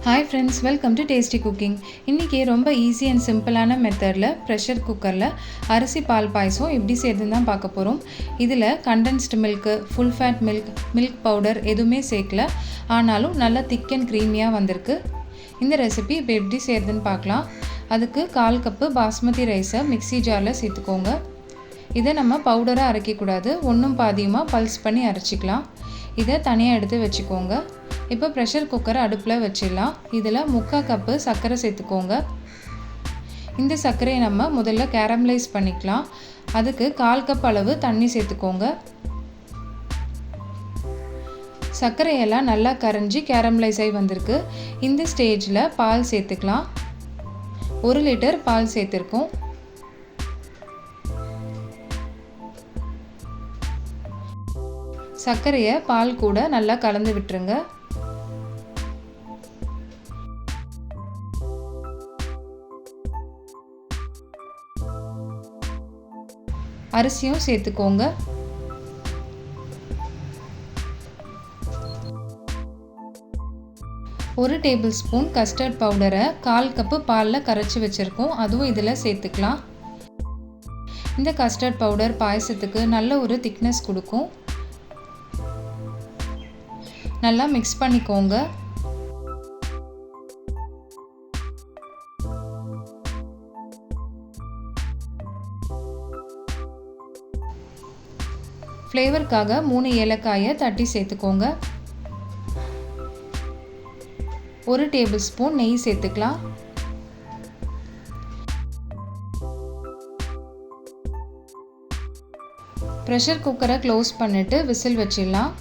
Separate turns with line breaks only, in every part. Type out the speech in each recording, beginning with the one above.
Hi friends, welcome to Tasty Cooking. இன்னைக்கு ரொம்ப easy and சிம்பிளான மெத்தடில் ப்ரெஷர் குக்கரில் அரிசி பால் பாயசம் எப்படி செய்யுதுன்னு தான் பார்க்க போகிறோம். இதில் condensed milk, full fat milk powder எதுவுமே சேர்க்கல. ஆனாலும் நல்லா திக் அண்ட் க்ரீமியாக வந்திருக்கு. இந்த ரெசிபி இப்போ எப்படி செய்யுதுன்னு பார்க்கலாம். அதுக்கு 1/4 கப்பு பாஸ்மதி ரைஸை மிக்ஸி ஜாரில் சேர்த்துக்கோங்க. இதை நம்ம பவுடராக அரைக்கக்கூடாது, ஒன்றும் பாதியுமாக பல்ஸ் பண்ணி அரைச்சிக்கலாம். இதை தனியாக எடுத்து வச்சுக்கோங்க. இப்போ ப்ரெஷர் குக்கரை அடுப்பில் வச்சிடலாம். இதில் 3/4 கப்பு சர்க்கரை சேர்த்துக்கோங்க. இந்த சர்க்கரையை நம்ம முதல்ல கேரமலைஸ் பண்ணிக்கலாம். அதுக்கு 1/4 கப் அளவு தண்ணி சேர்த்துக்கோங்க. சர்க்கரையெல்லாம் நல்லா கரைஞ்சி கேரமலைஸ் ஆகி வந்திருக்கு. இந்த ஸ்டேஜில் பால் சேர்த்துக்கலாம். 1 லிட்டர் பால் சேர்த்துருக்கோம். சர்க்கரையை பால் கூட நல்லா கலந்து விட்டுருங்க. அரிசியும் சேர்த்துக்கோங்க. ஒரு டேபிள் ஸ்பூன் கஸ்டர்ட் பவுடரை 1/4 கப்பு பாலில் கரைச்சி வச்சுருக்கோம், அதுவும் இதில் சேர்த்துக்கலாம். இந்த கஸ்டர்ட் பவுடர் பாயசத்துக்கு நல்ல ஒரு திக்னஸ் கொடுக்கும். நல்லா மிக்ஸ் பண்ணிக்கோங்க. ஃப்ளேவருக்காக 3 ஏலக்காயை தட்டி சேர்த்துக்கோங்க. 1 டேபிள் ஸ்பூன் நெய் சேர்த்துக்கலாம். ப்ரெஷர் குக்கரை க்ளோஸ் பண்ணிட்டு விசில் வச்சிடலாம்.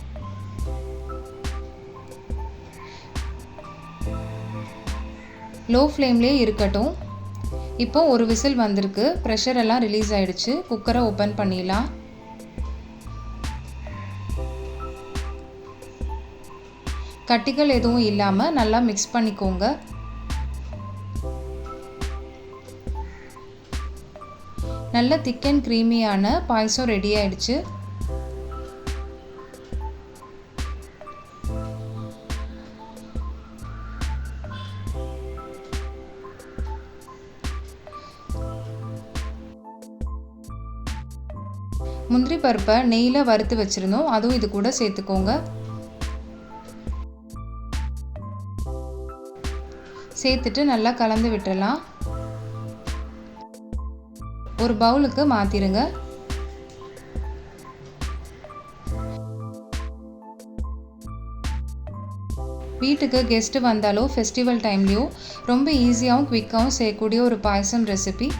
லோ ஃப்ளேம்லேயே இருக்கட்டும். இப்போ ஒரு விசில் வந்திருக்கு, ப்ரெஷர் எல்லாம் ரிலீஸ் ஆயிடுச்சு. குக்கரை ஓப்பன் பண்ணிடலாம். கட்டிகள் எதுவும் இல்லாமல் நல்லா மிக்ஸ் பண்ணிக்கோங்க. நல்ல திக் அண்ட் க்ரீமியான பாயசம் ரெடி ஆயிடுச்சு. முந்திரி பருப்பை நெய்யில் வறுத்து வச்சுருந்தோம், அதுவும் இது கூட சேர்த்துக்கோங்க. சேர்த்துட்டு நல்லா கலந்து விட்டுறலாம். ஒரு பவுலுக்கு மாற்றிடுங்க. வீட்டுக்கு கெஸ்ட்டு வந்தாலோ ஃபெஸ்டிவல் டைம்லேயோ ரொம்ப ஈஸியாகவும் குவிக்காகவும் செய்யக்கூடிய ஒரு பாயசம் ரெசிபி.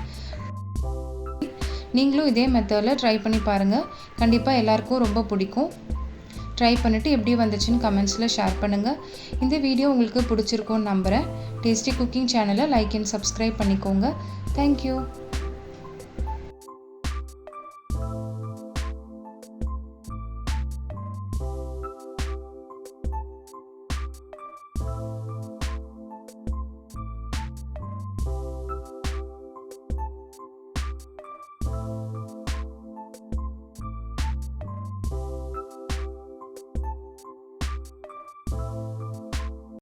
நீங்களும் இதே மெத்தடில் ட்ரை பண்ணி பாருங்கள். கண்டிப்பாக எல்லாருக்கும் ரொம்ப பிடிக்கும். ட்ரை பண்ணிவிட்டு எப்படி வந்துச்சுன்னு கமெண்ட்ஸில் ஷேர் பண்ணுங்கள். இந்த வீடியோ உங்களுக்கு பிடிச்சிருக்கும்னு நம்புகிறேன். டேஸ்டி குக்கிங் சேனலை லைக் அண்ட் சப்ஸ்கிரைப் பண்ணிக்கோங்க. தேங்க்யூ.